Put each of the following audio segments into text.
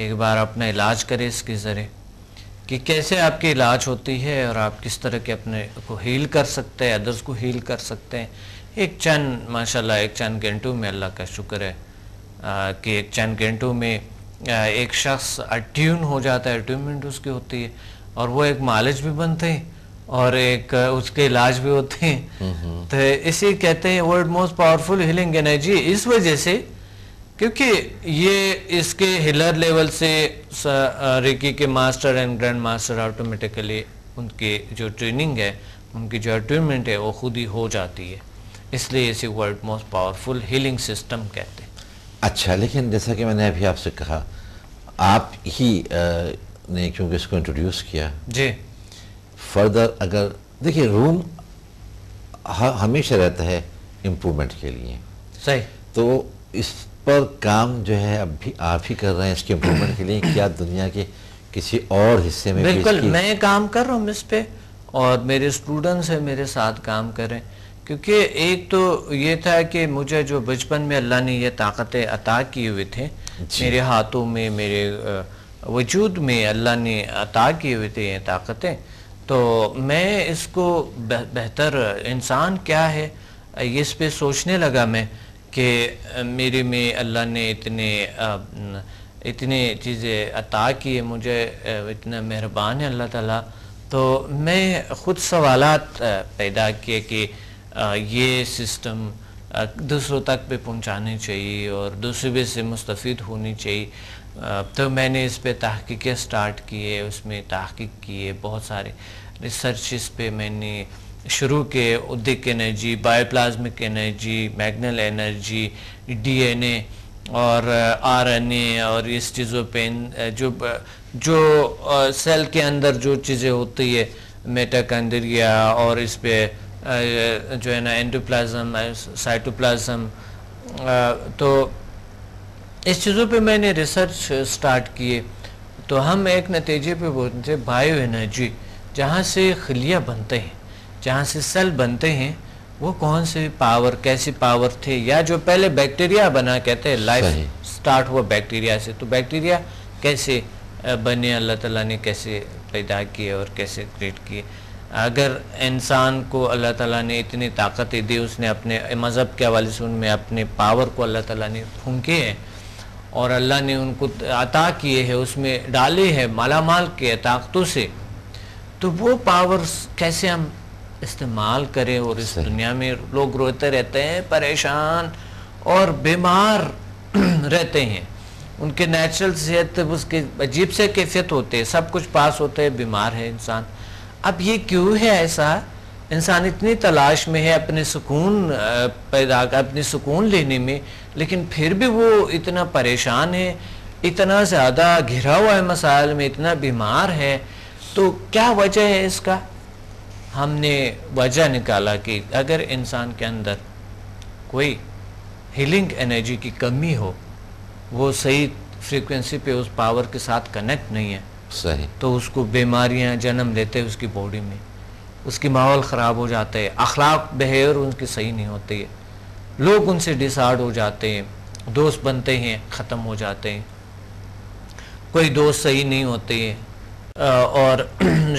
ایک بار اپنا علاج کرے اس کے ذریعے کہ کیسے آپ کی علاج ہوتی ہے اور آپ کس طرح کے اپنے کو ہیل کر سکتے ہیں، ادرس کو ہیل کر سکتے ہیں. ایک چند ماشاءاللہ ایک چند گھنٹوں میں اللہ کا شکر ہے کہ ایک چند گھنٹوں میں ایک شخص اٹیون ہو جاتا ہے، اٹیونمنٹ اس کی ہوتی ہے، اور وہ ایک معالج بھی بنتے ہیں اور ایک اس کے علاج بھی ہوتے ہیں. تو اسی کہتے ہیں world most powerful healing energy, اس وجہ سے کیونکہ یہ اس کے ہیلر لیول سے ریکی کے master and grand master automatically ان کی جو ٹریننگ ہے، ان کی جو اٹیونمنٹ ہے وہ خود ہی ہو جاتی ہے، اس لیے اسے world most powerful healing system کہتے ہیں. اچھا، لیکن جیسا کہ میں نے ابھی آپ سے کہا، آپ ہی نے کیونکہ اس کو انٹروڈیوس کیا جی، فردر اگر دیکھیے روم ہمیشہ رہتا ہے امپرومنٹ کے لیے، صحیح، تو اس پر کام جو ہے اب بھی آپ ہی کر رہے ہیں اس کے امپرومنٹ کے لیے، کیا دنیا کے کسی اور حصے میں بالکل میں کام کر رہا ہوں اس پہ، اور میرے اسٹوڈنٹس ہیں میرے ساتھ کام کر رہے ہیں. کیونکہ ایک تو یہ تھا کہ مجھے جو بچپن میں اللہ نے یہ طاقتیں عطا کیے ہوئے تھے، میرے ہاتھوں میں، میرے وجود میں اللہ نے عطا کیے ہوئے تھے یہ طاقتیں، تو میں اس کو بہتر انسان کیا ہے اس پہ سوچنے لگا میں کہ میرے میں اللہ نے اتنے چیزیں عطا کی ہے مجھے، اتنا مہربان ہے اللہ تعالیٰ. تو میں خود سوالات پیدا کیے کہ یہ سسٹم دوسروں تک پہ پہنچانے چاہیے اور دوسرے بھی سے مستفید ہونی چاہیے. تو میں نے اس پہ تحقیقیں سٹارٹ کیے، اس میں تحقیق کیے، بہت سارے ریسرچز پہ میں نے شروع کے، odic energy, bio plasmic energy, میگنل انرجی، ڈی این اے اور آر این اے، اور اس چیزوں پہ جو سیل کے اندر جو چیزیں ہوتی ہے، میٹاکانڈریا، اور اس پہ جو ہے نا اینڈوپلازم، سائٹوپلازم، تو اس چیزوں پہ میں نے ریسرچ سٹارٹ کیے. تو ہم ایک نتیجے پہ پہنچے بایو انرجی، جہاں سے خلیہ بنتے ہیں، جہاں سے سیل بنتے ہیں، وہ کون سے پاور، کیسی پاور تھے، یا جو پہلے بیکٹیریا بنا، کہتے ہیں لائف سٹارٹ ہوا بیکٹیریا سے، تو بیکٹیریا کیسے بنے، اللہ تعالیٰ نے کیسے پیدا کیے اور کیسے کریٹ کیے. اگر انسان کو اللہ تعالیٰ نے اتنی طاقتیں دی، اس نے اپنے مذہب کے حوالے سے ان میں اپنے پاور کو اللہ تعالیٰ نے پھونکے ہیں اور اللہ نے ان کو عطا کیے ہیں، اس میں ڈالے ہیں، مالا مال کے طاقتوں سے، تو وہ پاورز کیسے ہم استعمال کریں. اور اس دنیا میں لوگ روتے رہتے ہیں، پریشان اور بیمار رہتے ہیں، ان کے نیچرل صحت اس کے عجیب سے کیفیت ہوتے ہیں، سب کچھ پاس ہوتے ہیں، بیمار ہے انسان. اب یہ کیوں ہے ایسا؟ انسان اتنی تلاش میں ہے اپنے سکون اپنے سکون لینے میں، لیکن پھر بھی وہ اتنا پریشان ہے، اتنا زیادہ گھرا ہوا ہے مسائل میں، اتنا بیمار ہے. تو کیا وجہ ہے اس کا؟ ہم نے وجہ نکالا کہ اگر انسان کے اندر کوئی ہیلنگ انرجی کی کمی ہو، وہ صحیح فریکوینسی پہ اس پاور کے ساتھ کنیکٹ نہیں ہے، صحیح، تو اس کو بیماریاں جنم لیتے ہیں اس کی باڈی میں، اس کی ماحول خراب ہو جاتا ہے، اخلاق بہیویئر ان کی صحیح نہیں ہوتی ہے، لوگ ان سے ڈسارڈ ہو جاتے ہیں، دوست بنتے ہیں ختم ہو جاتے ہیں، کوئی دوست صحیح نہیں ہوتے ہیں، اور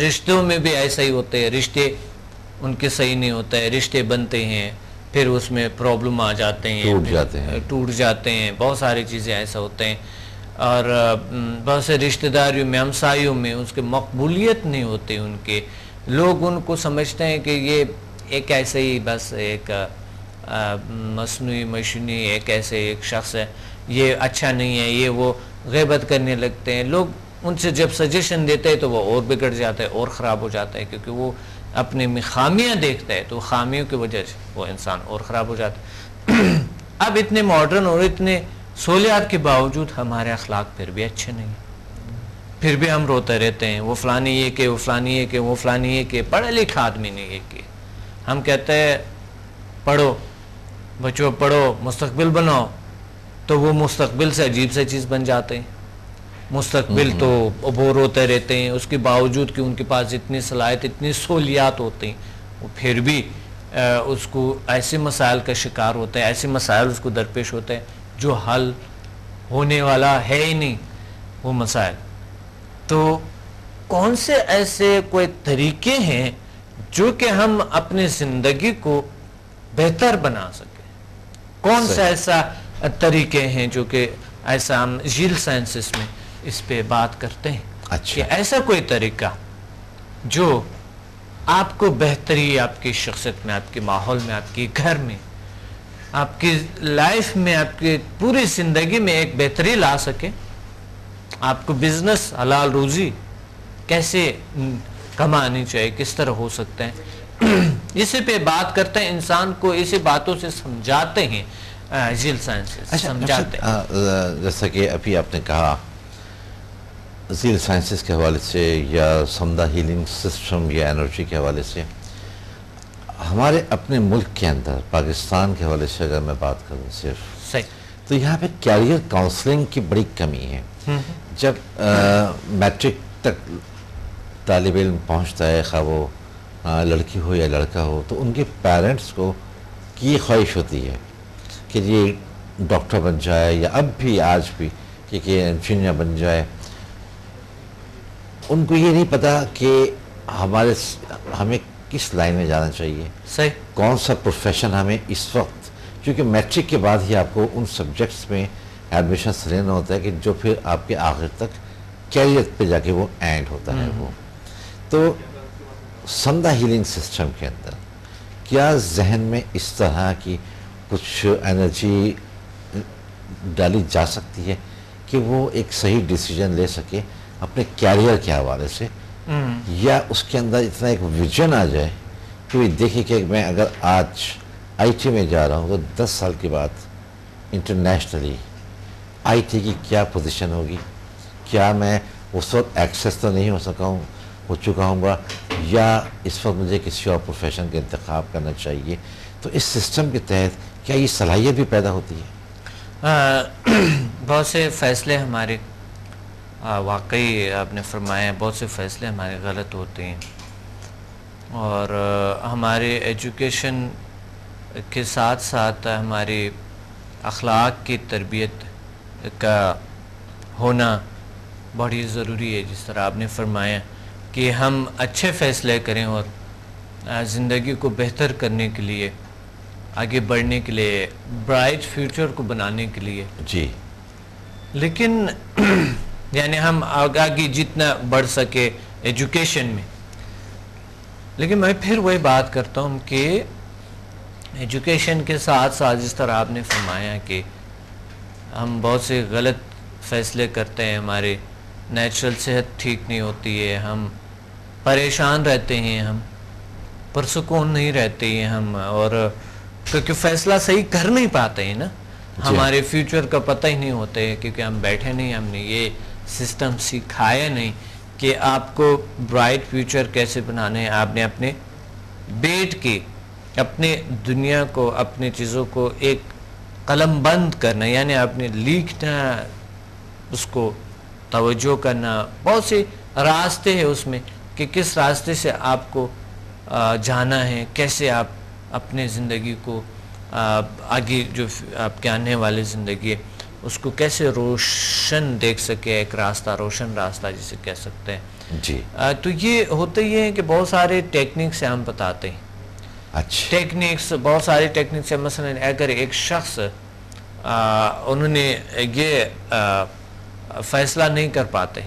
رشتوں میں بھی ایسا ہی ہوتے ہیں، رشتے ان کے صحیح نہیں ہوتے ہیں، رشتے بنتے ہیں پھر اس میں پرابلم آ جاتے ہیں، ٹوٹ جاتے ہیں، بہت ساری چیزیں ایسا ہوتے ہیں. اور بہت سے رشتہ داریوں میں، ہمسایوں میں اس کے مقبولیت نہیں ہوتی ان کے، لوگ ان کو سمجھتے ہیں کہ یہ ایک ایسے ہی بس ایک مصنوعی مشینی ایک ایسے ایک شخص ہے، یہ اچھا نہیں ہے، یہ وہ غیبت کرنے لگتے ہیں. لوگ ان سے جب سجیشن دیتے ہیں تو وہ اور بگڑ جاتا ہے اور خراب ہو جاتا ہے، کیونکہ وہ اپنے میں خامیاں دیکھتا ہے، تو خامیوں کی وجہ سے وہ انسان اور خراب ہو جاتا ہے. اب اتنے ماڈرن اور اتنے سہولیات کے باوجود ہمارے اخلاق پھر بھی اچھے نہیں ہیں، پھر بھی ہم روتے رہتے ہیں، وہ فلانی یہ کہ، وہ فلانی یہ کہ، وہ فلانی یہ کہ، پڑھے لکھا آدمی نے یہ کہ. ہم کہتے ہیں پڑھو بچوں، پڑھو، مستقبل بناؤ، تو وہ مستقبل سے عجیب سے چیز بن جاتے ہیں. مستقبل تو بور ہوتے رہتے ہیں، اس کے باوجود کہ ان کے پاس اتنی صلاحیت، اتنی سہولیات ہوتی ہیں، وہ پھر بھی اس کو ایسے مسائل کا شکار ہوتا ہے، ایسے مسائل اس کو درپیش ہوتے ہیں جو حل ہونے والا ہے ہی نہیں. وہ مسائل. تو کون سے ایسے کوئی طریقے ہیں جو کہ ہم اپنی زندگی کو بہتر بنا سکیں؟ کون سا ایسا طریقے ہیں جو کہ ایسا ہم جیل سائنسز میں اس پہ بات کرتے ہیں کہ ایسا کوئی طریقہ جو آپ کو بہتری آپ کی شخصیت میں، آپ کے ماحول میں، آپ کے گھر میں، آپ کی لائف میں، آپ کی پوری زندگی میں ایک بہتری لا سکے؟ آپ کو بزنس، حلال روزی کیسے کمانی چاہیے، کس طرح ہو سکتے ہیں، اسی پہ بات کرتے ہیں، انسان کو اسی باتوں سے سمجھاتے ہیں جیل سائنسز سمجھاتے ہیں. جیسا کہ ابھی آپ نے کہا جیل سائنسز کے حوالے سے یا سمدہ ہیلنگ سسٹم یا انرجی کے حوالے سے، ہمارے اپنے ملک کے اندر پاکستان کے حوالے سے اگر میں بات کروں صرف، تو یہاں پہ کیریئر کاؤنسلنگ کی بڑی کمی ہے. جب میٹرک تک طالب علم پہنچتا ہے، خواہ وہ لڑکی ہو یا لڑکا ہو، تو ان کے پیرنٹس کو کی خواہش ہوتی ہے کہ یہ ڈاکٹر بن جائے، یا اب بھی آج بھی کہ انجینئر بن جائے. ان کو یہ نہیں پتا کہ ہمیں کس لائن میں جانا چاہیے، کون سا پروفیشن ہمیں اس وقت، کیونکہ میٹرک کے بعد ہی آپ کو ان سبجیکٹس میں ایڈمیشن لینا ہوتا ہے کہ جو پھر آپ کے آخر تک کیریئر پہ جا کے وہ اینڈ ہوتا ہے. وہ تو سمدہ ہیلنگ سسٹم کے اندر کیا ذہن میں اس طرح کی کچھ انرجی ڈالی جا سکتی ہے کہ وہ ایک صحیح ڈیسیجن لے سکے اپنے کیریئر کے حوالے سے، یا اس کے اندر اتنا ایک ویژن آ جائے کہ وہ دیکھے کہ میں اگر آج آئی ٹی میں جا رہا ہوں تو 10 سال کے بعد انٹرنیشنلی آئی ٹی کی کیا پوزیشن ہوگی، کیا میں اس وقت ایکسیس تو نہیں ہو چکا ہوں گا، یا اس وقت مجھے کسی اور پروفیشن کا انتخاب کرنا چاہیے. تو اس سسٹم کے تحت کیا یہ صلاحیت بھی پیدا ہوتی ہے؟ بہت سے فیصلے ہمارے، واقعی آپ نے فرمایا، بہت سے فیصلے ہمارے غلط ہوتے ہیں، اور ہمارے ایجوکیشن کے ساتھ ساتھ ہماری اخلاق کی تربیت کا ہونا بڑی ضروری ہے. جس طرح آپ نے فرمایا کہ ہم اچھے فیصلے کریں اور زندگی کو بہتر کرنے کے لیے، آگے بڑھنے کے لیے، برائٹ فیوچر کو بنانے کے لیے. جی. لیکن یعنی ہم آگے جتنا بڑھ سکے ایجوکیشن میں، لیکن میں پھر وہی بات کرتا ہوں کہ ایجوکیشن کے ساتھ ساتھ جس طرح آپ نے فرمایا کہ ہم بہت سے غلط فیصلے کرتے ہیں، ہمارے نیچرل صحت ٹھیک نہیں ہوتی ہے، ہم پریشان رہتے ہیں، ہم پرسکون نہیں رہتے ہیں ہم، اور کیونکہ فیصلہ صحیح کر نہیں پاتے ہیں نا، ہمارے فیوچر کا پتہ ہی نہیں ہوتا ہے، کیونکہ ہم بیٹھے نہیں، ہم نے یہ سسٹم سکھایا نہیں کہ آپ کو برائٹ فیوچر کیسے بنانے ہیں. آپ نے اپنے بیٹھ کے اپنے دنیا کو، اپنی چیزوں کو ایک قلم بند کرنا، یعنی آپ نے لکھنا، اس کو توجہ کرنا. بہت سے راستے ہیں اس میں کہ کس راستے سے آپ کو جانا ہے، کیسے آپ اپنے زندگی کو آگے جو آپ کے آنے والی زندگی ہے اس کو کیسے روشن دیکھ سکے، ایک راستہ، روشن راستہ جسے کہہ سکتے ہیں. جی. تو یہ ہوتا یہ ہے کہ بہت سارے ٹیکنیکس ہم بتاتے ہیں. اچھا. ٹیکنیکس، بہت سارے ٹیکنیکس ہیں. مثلا اگر ایک شخص انہوں نے یہ فیصلہ نہیں کر پاتے،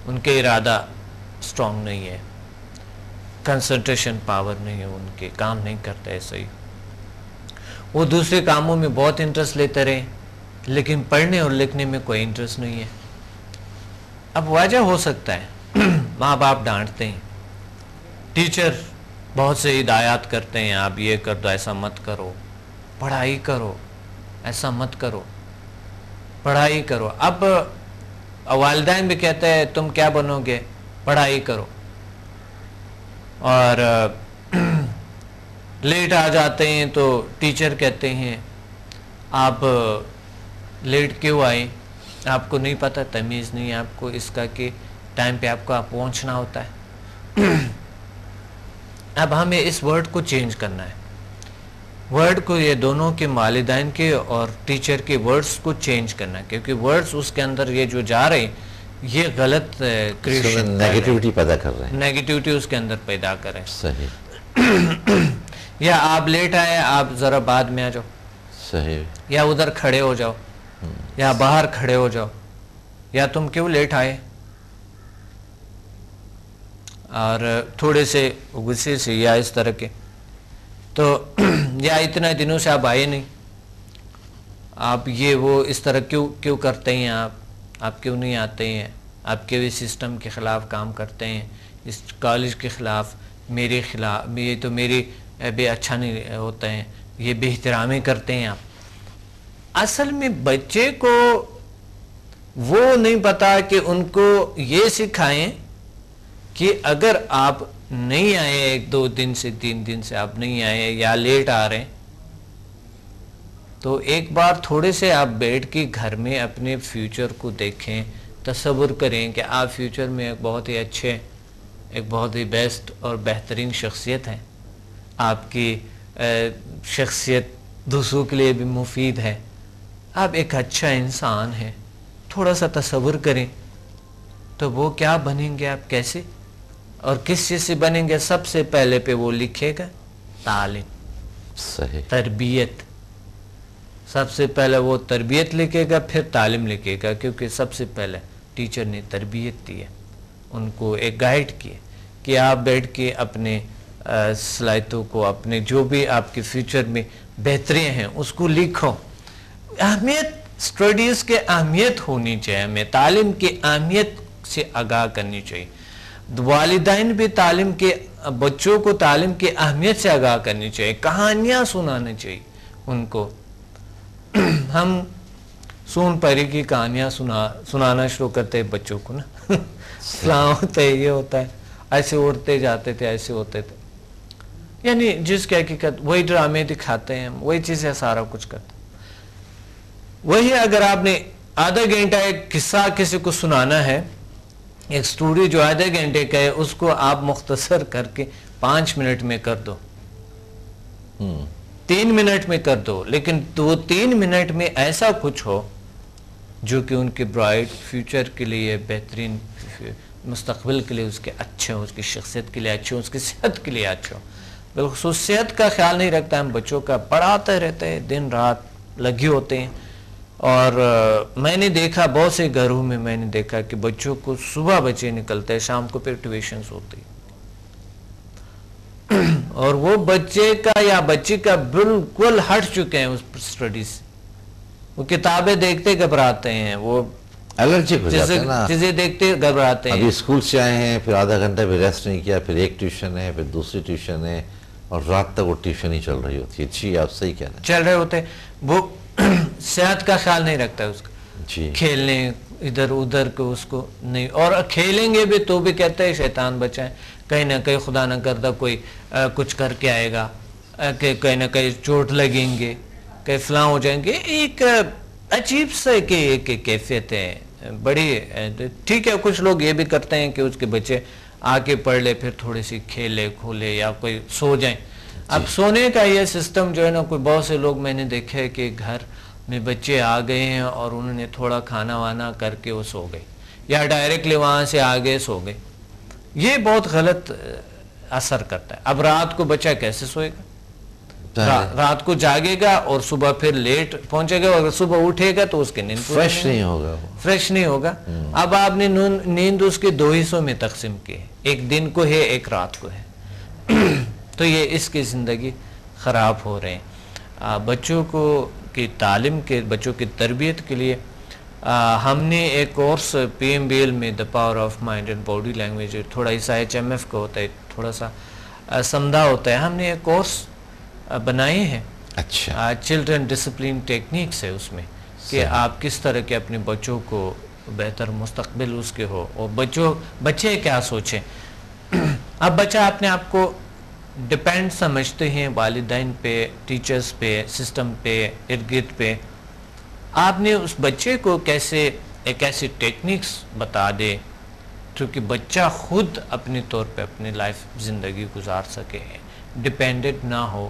ان کے ارادہ سٹرونگ نہیں ہے، کنسنٹریشن پاور نہیں ہے، ان کے کام نہیں کرتے ایسے ہی، وہ دوسرے کاموں میں بہت انٹرسٹ لیتے رہے لیکن پڑھنے اور لکھنے میں کوئی انٹرسٹ نہیں ہے. اب وجہ ہو سکتا ہے ماں باپ ڈانٹتے ہیں، ٹیچر بہت سے ہدایات کرتے ہیں، آپ یہ کر دو، ایسا مت کرو، پڑھائی کرو، ایسا مت کرو، پڑھائی کرو. اب والدین بھی کہتے ہیں تم کیا بنو گے، پڑھائی کرو، اور لیٹ آ جاتے ہیں تو ٹیچر کہتے ہیں آپ لیٹ کیوں آئے، آپ کو نہیں پتہ، تمیز نہیں ہے آپ کو اس کا کہ ٹائم پہ آپ کو پہنچنا ہوتا ہے. اب ہمیں اس ورڈ کو چینج کرنا ہے. ورڈ کو یہ دونوں کے والدین کے اور ٹیچر کے ورڈز کو چینج کرنا، کیونکہ ورڈز اس کے اندر یہ جو جا رہے ہیں یہ غلط کریشن نیگیٹیوٹی پیدا کر رہے ہیں، نیگیٹیوٹی اس کے اندر پیدا کریں. صحیح. یا آپ لیٹ آئے، آپ ذرا بعد میں آ جاؤ، صحیح. یا ادھر کھڑے ہو جاؤ، یا باہر کھڑے ہو جاؤ، یا تم کیوں لیٹ آئے، اور تھوڑے سے غصے سے یا اس طرح کے. تو یا اتنے دنوں سے آپ آئے نہیں، آپ یہ وہ اس طرح کیوں کرتے ہیں، آپ کیوں نہیں آتے ہیں، آپ کے بھی سسٹم کے خلاف کام کرتے ہیں، اس کالج کے خلاف، میرے خلاف، یہ تو میری بھی اچھا نہیں ہوتا ہے، یہ بے احترامی کرتے ہیں آپ. اصل میں بچے کو وہ نہیں پتا کہ ان کو یہ سکھائیں کہ اگر آپ نہیں آئے 1-2 دن سے 3 دن سے آپ نہیں آئے یا لیٹ آ رہے ہیں، تو ایک بار تھوڑے سے آپ بیٹھ کے گھر میں اپنے فیوچر کو دیکھیں، تصور کریں کہ آپ فیوچر میں ایک بہت ہی اچھے، ایک بہت ہی بیسٹ اور بہترین شخصیت ہے، آپ کی شخصیت دوسروں کے لیے بھی مفید ہے، آپ ایک اچھا انسان ہیں. تھوڑا سا تصور کریں تو وہ کیا بنیں گے، آپ کیسے اور کس چیز سے بنیں گے. سب سے پہلے پہ وہ لکھے گا تعلیم، صحیح. تربیت. سب سے پہلے وہ تربیت لکھے گا، پھر تعلیم لکھے گا، کیونکہ سب سے پہلے ٹیچر نے تربیت دی ہے، ان کو ایک گائیڈ کیے کہ آپ بیٹھ کے اپنے صلاحیتوں کو، اپنے جو بھی آپ کے فیوچر میں بہتریاں ہیں اس کو لکھو. اہمیت اسٹڈیز کے اہمیت ہونی چاہیے، ہمیں تعلیم کی اہمیت سے آگاہ کرنی چاہیے. والدین بھی تعلیم کے، بچوں کو تعلیم کی اہمیت سے آگاہ کرنی چاہیے، کہانیاں سنانا چاہیے ان کو. ہم سون پری کی کہانیاں سنانا شروع کرتے ہیں بچوں کو نا، فلاں ہوتا ہے، یہ ہوتا ہے، ایسے اڑتے جاتے تھے، ایسے ہوتے تھے، یعنی جس کی حقیقت وہی ڈرامے دکھاتے ہیں، وہی چیزیں سارا کچھ کرتے ہیں. وہی اگر آپ نے آدھا گھنٹہ ایک قصہ کسی کو سنانا ہے، ایک سٹوری جو آدھے گھنٹے کا ہے، اس کو آپ مختصر کر کے 5 منٹ میں کر دو، 3 منٹ میں کر دو، لیکن وہ 3 منٹ میں ایسا کچھ ہو جو کہ ان کے برائٹ فیوچر کے لیے، بہترین مستقبل کے لیے اس کے اچھے ہو، اس کی شخصیت کے لیے اچھے ہو، اس کی صحت کے لیے اچھے ہو. بالخصوص صحت کا خیال نہیں رکھتا، ہم بچوں کا پڑھاتے رہتے ہیں، دن رات لگے ہوتے ہیں. اور میں نے دیکھا بہت سے گھروں میں، میں نے دیکھا کہ بچوں کو صبح بچے نکلتے ہیں، شام کو پھر ٹیوشنز ہوتی، اور وہ بچے کا یا بچی کا بالکل ہٹ چکے ہیں اس سٹڈی سے. وہ کتابیں دیکھتے گھبراتے ہیں، وہ الرجک ہو جاتے ہیں نا، چیزیں دیکھتے گھبراتے ہیں. ابھی اسکول سے آئے ہیں، پھر آدھا گھنٹہ بھی ریسٹ نہیں کیا، پھر ایک ٹیوشن ہے، پھر دوسری ٹیوشن ہے، اور رات تک وہ ٹیوشن ہی چل رہی ہوتی ہے. جی آپ صحیح کہہ رہے ہیں، چل رہے ہوتے. وہ صحت کا خیال نہیں رکھتا اس کا، جی کھیلنے ادھر ادھر کو اس کو نہیں، اور کھیلیں گے بھی تو بھی کہتے ہیں شیطان بچائیں، کہیں نہ کہیں خدا نہ کردہ کوئی کچھ کر کے آئے گا، کہ کہیں نہ کہیں چوٹ لگیں گے، کہ فلاں ہو جائیں گے. ایک عجیب سے کہ ایک کیفیت ہے بڑی. ٹھیک ہے کچھ لوگ یہ بھی کرتے ہیں کہ اس کے بچے آ کے پڑھ لے، پھر تھوڑی سی کھیلے کھولے یا کوئی سو جائیں. اب سونے کا یہ سسٹم جو ہے نا، کوئی بہت سے لوگ میں نے دیکھے ہے کہ گھر میں بچے آ گئے ہیں اور انہوں نے تھوڑا کھانا وانا کر کے وہ سو گئے، یا ڈائریکٹلی وہاں سے آگے سو گئے. یہ بہت غلط اثر کرتا ہے. اب رات کو بچہ کیسے سوئے گا؟ رات کو جاگے گا اور صبح پھر لیٹ پہنچے گا، اور صبح اٹھے گا تو اس کے نیند فریش نہیں ہوگا، فریش نہیں ہوگا. اب آپ نے نیند اس کے 2 حصوں میں تقسیم کی ہے، ایک دن کو ہے، ایک رات کو ہے. تو یہ اس کی زندگی خراب ہو رہے ہیں. بچوں کو کی تعلیم کے، بچوں کی تربیت کے لیے ہم نے ایک کورس PMBL میں the power of mind and body language, تھوڑا اس HMF کا ہوتا ہے، تھوڑا سا سمدھا ہوتا ہے. ہم نے ایک کورس بنائے ہیں، اچھا چلڈرن ڈسپلن ٹیکنیکس ہے اس میں، کہ آپ کس طرح کے اپنے بچوں کو بہتر مستقبل اس کے ہو، اور بچے کیا سوچیں. اب بچہ اپنے آپ کو ڈپینڈ سمجھتے ہیں والدین پہ، ٹیچرز پہ، سسٹم پہ، ارد گرد پہ. آپ نے اس بچے کو کیسے ایک ایسی ٹیکنیکس بتا دے کیونکہ بچہ خود اپنے طور پہ اپنی لائف زندگی گزار سکے، ڈپینڈنٹ نہ ہو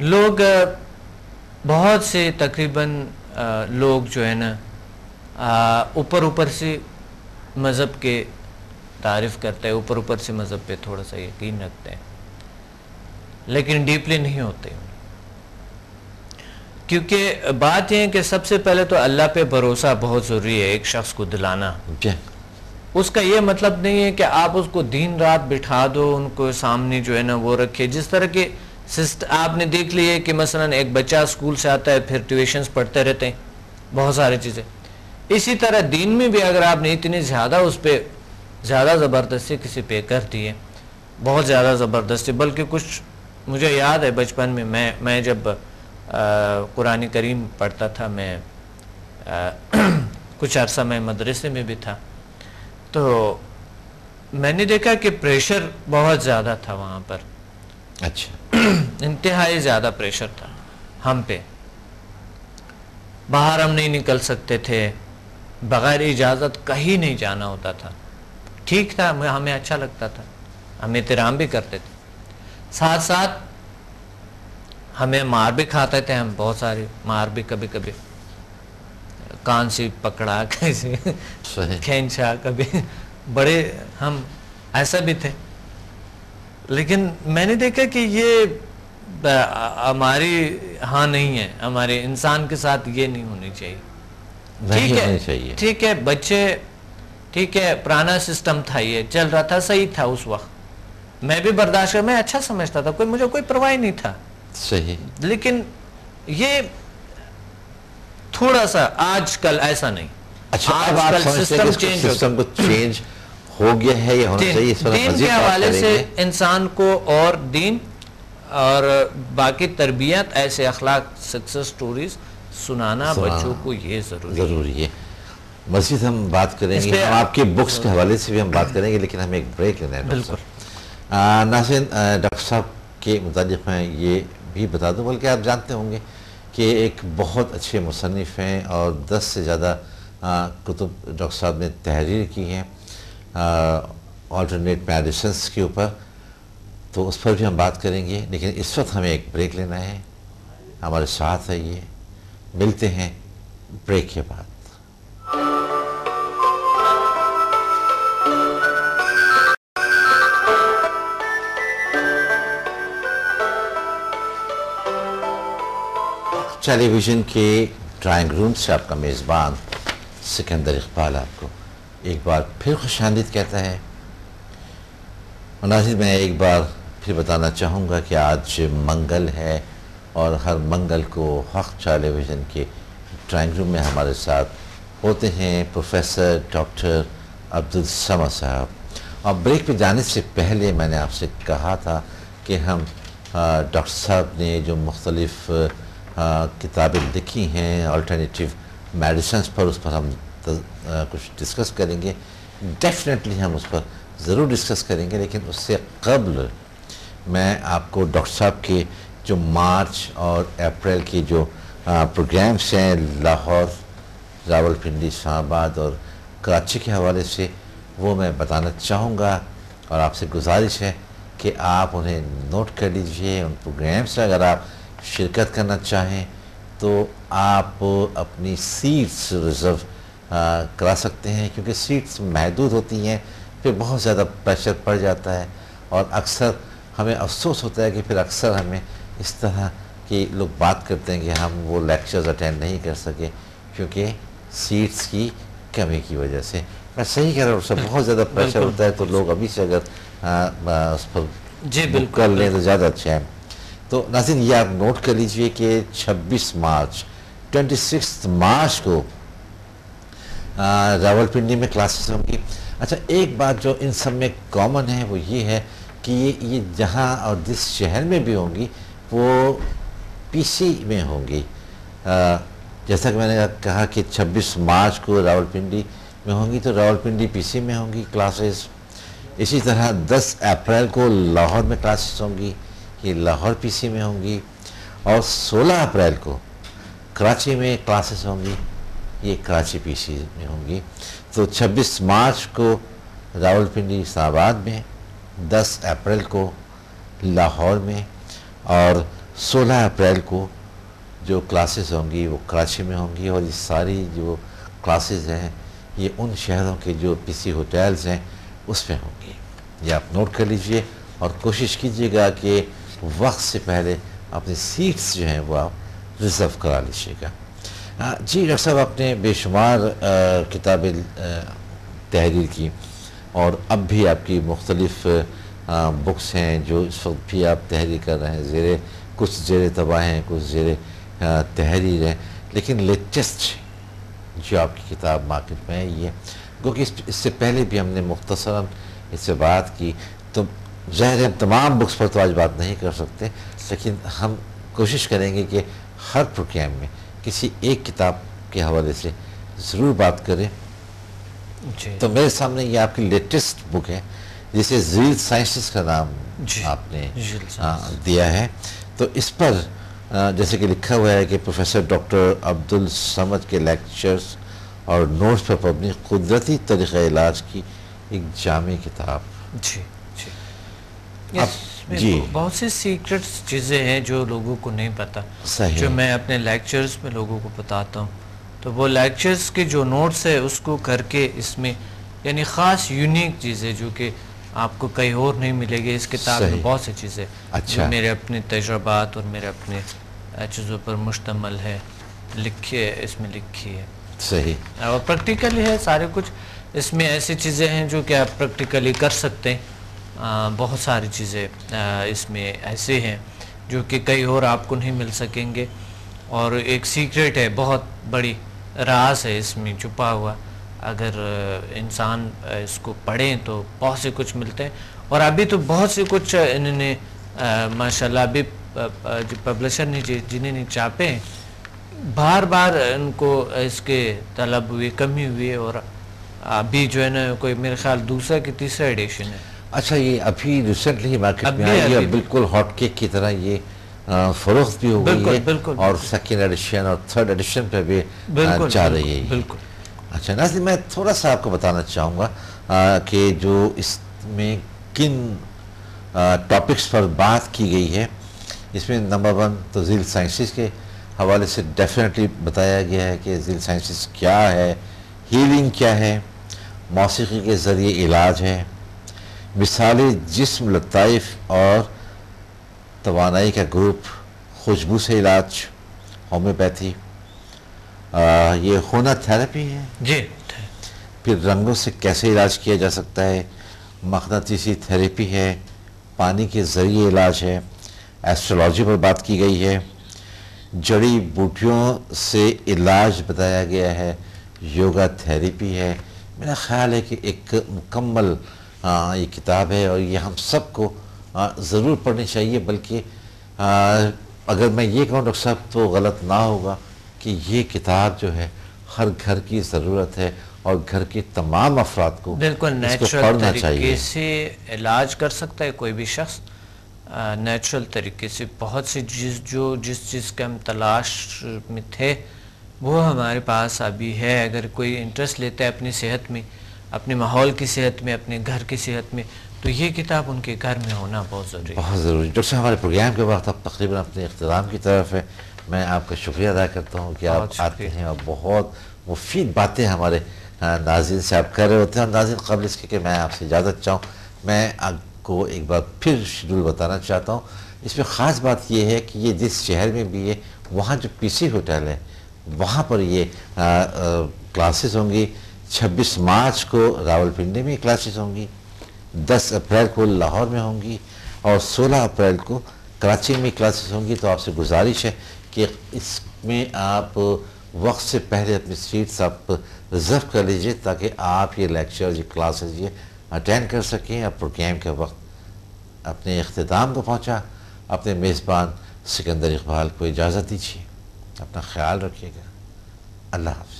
لوگ بہت سے تقریباً لوگ جو ہے نا اوپر سے مذہب کے تعریف کرتے ہیں، اوپر سے مذہب پہ تھوڑا سا یقین رکھتے ہیں، لیکن ڈیپلی نہیں ہوتے. کیونکہ بات یہ ہے کہ سب سے پہلے تو اللہ پہ بھروسہ بہت ضروری ہے ایک شخص کو دلانا. اس کا یہ مطلب نہیں ہے کہ آپ اس کو دن رات بٹھا دو، ان کو سامنے جو ہے نا وہ رکھے. جس طرح کے آپ نے دیکھ لی ہے کہ مثلا ایک بچہ اسکول سے آتا ہے پھر ٹیوشنز پڑھتے رہتے ہیں، بہت ساری چیزیں. اسی طرح دین میں بھی اگر آپ نے اتنی زیادہ اس پہ زیادہ زبردستی کسی پہ کر دی ہے، بہت زیادہ زبردستی، بلکہ کچھ مجھے یاد ہے بچپن میں میں جب قرآن کریم پڑھتا تھا، میں کچھ عرصہ میں مدرسے میں بھی تھا، تو میں نے دیکھا کہ پریشر بہت زیادہ تھا وہاں پر. اچھا. انتہائی زیادہ پریشر تھا ہم پہ. باہر ہم نہیں نکل سکتے تھے، بغیر اجازت کہیں نہیں جانا ہوتا تھا. ٹھیک تھا، ہمیں اچھا لگتا تھا، ہم احترام بھی کرتے تھے، ساتھ ساتھ ہمیں مار بھی کھاتے تھے. ہم بہت ساری مار بھی کبھی کبھی کان سے پکڑا، کیسے کھینچا، کبھی بڑے ہم ایسا بھی تھے. لیکن میں نے دیکھا کہ یہ ہماری ہاں نہیں ہے، ہمارے انسان کے ساتھ یہ نہیں ہونی چاہیے. ٹھیک ہے بچے، ٹھیک ہے پرانا سسٹم تھا، یہ چل رہا تھا، صحیح تھا اس وقت، میں بھی برداشت کر، میں اچھا سمجھتا تھا، مجھے کوئی پرواہ نہیں تھا. صحیح. لیکن یہ تھوڑا سا آج کل ایسا نہیں. اچھا، اب آپ سمجھتے ہیں کہ سسٹم کو چینج ہو گیا ہے یا ہونا چاہیے؟ دین کے حوالے سے انسان کو اور دین اور باقی تربیت، ایسے اخلاق، سکسس سٹوریز سنانا بچوں کو یہ ضروری ہے. مزید ہم بات کریں گے، ہم آپ کے بکس کے حوالے سے بھی ہم بات کریں گے، لیکن ہمیں ایک بریک لینا ہے. بالکل. ناظرین، ڈاکٹر صاحب کے متعلق میں یہ بھی بتا دوں، بلکہ آپ جانتے ہوں گے کہ ایک بہت اچھے مصنف ہیں اور 10 سے زیادہ کتب ڈاکٹر صاحب نے تحریر کی ہیں آلٹرنیٹ میڈیسنس کے اوپر، تو اس پر بھی ہم بات کریں گے. لیکن اس وقت ہمیں ایک بریک لینا ہے. ہمارے ساتھ ہے، یہ ملتے ہیں بریک کے بعد. ٹیلی ویژن کے ڈرائنگ روم سے آپ کا میزبان سکندر اقبال آپ کو ایک بار پھر خوش آمدید کہتا ہے. ناظرین، میں ایک بار پھر بتانا چاہوں گا کہ آج منگل ہے اور ہر منگل کو حق ٹیلی ویژن کے ڈرائنگ روم میں ہمارے ساتھ ہوتے ہیں پروفیسر ڈاکٹر عبدالصمد صاحب. اور بریک پہ جانے سے پہلے میں نے آپ سے کہا تھا کہ ہم ڈاکٹر صاحب نے جو مختلف کتابیں لکھی ہیں آلٹرنیٹیو میڈیسنس پر، اس پر ہم کچھ ڈسکس کریں گے. ڈیفینیٹلی ہم اس پر ضرور ڈسکس کریں گے، لیکن اس سے قبل میں آپ کو ڈاکٹر صاحب کے جو مارچ اور اپریل کی جو پروگرامس ہیں لاہور، راولپنڈی، اسلام آباد اور کراچی کے حوالے سے، وہ میں بتانا چاہوں گا. اور آپ سے گزارش ہے کہ آپ انہیں نوٹ کر لیجئے. ان پروگرامس میں اگر آپ شرکت کرنا چاہیں تو آپ اپنی سیٹس ریزرو کرا سکتے ہیں، کیونکہ سیٹس محدود ہوتی ہیں، پھر بہت زیادہ پریشر پڑ جاتا ہے. اور اکثر ہمیں افسوس ہوتا ہے کہ پھر اکثر ہمیں اس طرح کی لوگ بات کرتے ہیں کہ ہم وہ لیکچرز اٹینڈ نہیں کر سکے کیونکہ سیٹس کی کمی کی وجہ سے. میں صحیح کہہ رہا ہوں، سب بہت زیادہ پریشر ہوتا ہے، تو لوگ ابھی سے اگر اس پر بک کر لیں تو زیادہ اچھا ہے. تو ناظرین، یہ آپ نوٹ کر لیجئے کہ 26 مارچ کو راولپنڈی میں کلاسز ہوں گی. اچھا، ایک بات جو ان سب میں کامن ہے وہ یہ ہے کہ یہ جہاں اور جس شہر میں بھی ہوں گی وہ پی سی میں ہوں گی. جیسا کہ میں نے کہا کہ 26 مارچ کو راولپنڈی میں ہوں گی تو راولپنڈی پی سی میں ہوں گی کلاسز. اسی طرح 10 اپریل کو لاہور میں کلاسز ہوں گی، یہ لاہور پی سی میں ہوں گی. اور 16 اپریل کو کراچی میں کلاسز ہوں گی، یہ کراچی پی سی میں ہوں گی. تو 26 مارچ کو راولپنڈی اسلام آباد میں، 10 اپریل کو لاہور میں، اور 16 اپریل کو جو کلاسز ہوں گی وہ کراچی میں ہوں گی، اور یہ ساری جو کلاسز ہیں یہ ان شہروں کے جو پی سی ہوٹلز ہیں اس میں ہوں گی. یہ آپ نوٹ کر لیجئے اور کوشش کیجئے گا کہ وقت سے پہلے اپنی سیٹس جو ہیں وہ آپ ریزرو کرا لیجئے گا. جی ڈاکٹر صاحب، آپ نے بے شمار کتابیں تحریر کی، اور اب بھی آپ کی مختلف بکس ہیں جو اس وقت بھی آپ تحریر کر رہے ہیں، کچھ زیر طبع ہیں، کچھ زیر تحریر ہیں، لیکن لیٹسٹ جو آپ کی کتاب مارکیٹ میں ہے یہ، کیونکہ اس سے پہلے بھی ہم نے مختصراً اس سے بات کی، تو ظاہر ہم تمام بکس پر تو آج بات نہیں کر سکتے، لیکن ہم کوشش کریں گے کہ ہر پروگرام میں کسی ایک کتاب کے حوالے سے ضرور بات کریں. تو میرے سامنے یہ آپ کی لیٹسٹ بک ہے جسے ذیل سائنسز کا نام آپ نے دیا ہے. تو اس پر جیسے کہ لکھا ہوا ہے کہ پروفیسر ڈاکٹر عبدالصمد کے لیکچرز اور نوٹس پر مبنی قدرتی طریقہ علاج کی ایک جامع کتاب. جی جی بہت سی سیکرٹس چیزیں ہیں جو لوگوں کو نہیں پتہ، جو میں اپنے لیکچرز میں لوگوں کو بتاتا ہوں. تو وہ لیکچرز کے جو نوٹس ہے اس کو کر کے اس میں یعنی خاص یونیک چیزیں جو کہ آپ کو کہیں اور نہیں ملے گی. اس کتاب میں بہت سی چیزیں جو میرے اپنے تجربات اور میرے اپنے چیزوں پر مشتمل ہے، اس میں لکھی ہے. صحیح. اور پریکٹیکلی ہے سارے کچھ. اس میں ایسی چیزیں ہیں جو کہ آپ پریکٹیکلی کر سکتے ہیں. بہت ساری چیزیں اس میں ایسے ہیں جو کہ کئی اور آپ کو نہیں مل سکیں گے، اور ایک سیکرٹ ہے، بہت بڑی راز ہے اس میں چھپا ہوا. اگر انسان اس کو پڑھیں تو بہت سے کچھ ملتے ہیں. اور ابھی تو بہت سے کچھ انہوں نے ماشاءاللہ ابھی جو پبلشر نے جنہیں نے چھاپے ہیں، بار بار ان کو اس کے طلب ہوئی، کمی ہوئی، اور ابھی جو ہے نا کوئی میرے خیال دوسرا کہ تیسرا ایڈیشن ہے. اچھا، یہ ابھی ریسنٹلی مارکیٹ میں آئی ہے، بالکل ہاٹ کیک کی طرح یہ فروخت بھی ہو گئی ہے، اور سیکنڈ ایڈیشن اور تھرڈ ایڈیشن پہ بھی جا رہی ہے. بالکل. اچھا ناظرین، میں تھوڑا سا آپ کو بتانا چاہوں گا کہ جو اس میں کن ٹاپکس پر بات کی گئی ہے. اس میں نمبر 1 تو ذیل سائنسز کے حوالے سے ڈیفینیٹلی بتایا گیا ہے کہ ذیل سائنسز کیا ہے، ہیلنگ کیا ہے، موسیقی کے ذریعے علاج ہے، مثالی جسم، لطائف اور توانائی کا گروپ، خوشبو سے علاج، ہومیوپیتھی، یہ ہونا تھیراپی ہے. جی. پھر رنگوں سے کیسے علاج کیا جا سکتا ہے، مقناطیسی تھیراپی ہے، پانی کے ذریعے علاج ہے، ایسٹرولوجی پر بات کی گئی ہے، جڑی بوٹیوں سے علاج بتایا گیا ہے، یوگا تھیراپی ہے. میرا خیال ہے کہ ایک مکمل یہ کتاب ہے، اور یہ ہم سب کو ضرور پڑھنی چاہیے. بلکہ اگر میں یہ کہوں ڈاکٹر صاحب تو غلط نہ ہوگا کہ یہ کتاب جو ہے ہر گھر کی ضرورت ہے، اور گھر کے تمام افراد کو بالکل نیچرل طریقے سے علاج کر سکتا ہے کوئی بھی شخص. نیچرل طریقے سے بہت سی جس چیز کے ہم تلاش میں تھے وہ ہمارے پاس ابھی ہے. اگر کوئی انٹرسٹ لیتا ہے اپنی صحت میں، اپنے ماحول کی صحت میں، اپنے گھر کی صحت میں، تو یہ کتاب ان کے گھر میں ہونا بہت ضروری ہے. بہت ضروری. ڈاکٹر صاحب، ہمارے پروگرام کے وقت اب تقریباً اپنے اختتام کی طرف ہے. میں آپ کا شکریہ ادا کرتا ہوں کہ آپ آتے ہیں اور بہت مفید باتیں ہمارے ناظرین سے آپ کر رہے ہوتے ہیں. اور ناظرین، قبل اس کے کہ میں آپ سے اجازت چاہوں، میں آپ کو ایک بار پھر شیڈول بتانا چاہتا ہوں. اس میں خاص بات یہ ہے کہ یہ جس شہر میں بھی ہے وہاں جو پی سی ہوٹل ہے وہاں پر یہ کلاسز ہوں گی. 26 مارچ کو راولپنڈی میں کلاسز ہوں گی، 10 اپریل کو لاہور میں ہوں گی، اور 16 اپریل کو کراچی میں کلاسز ہوں گی. تو آپ سے گزارش ہے کہ اس میں آپ وقت سے پہلے اپنی سیٹس آپ ریزرو کر لیجئے تاکہ آپ یہ لیکچر، یہ کلاسز یہ اٹینڈ کر سکیں. اب پروگرام کا وقت اپنے اختتام کو پہنچا. اپنے میزبان سکندر اقبال کو اجازت دیجیے. اپنا خیال رکھیے گا. اللہ حافظ.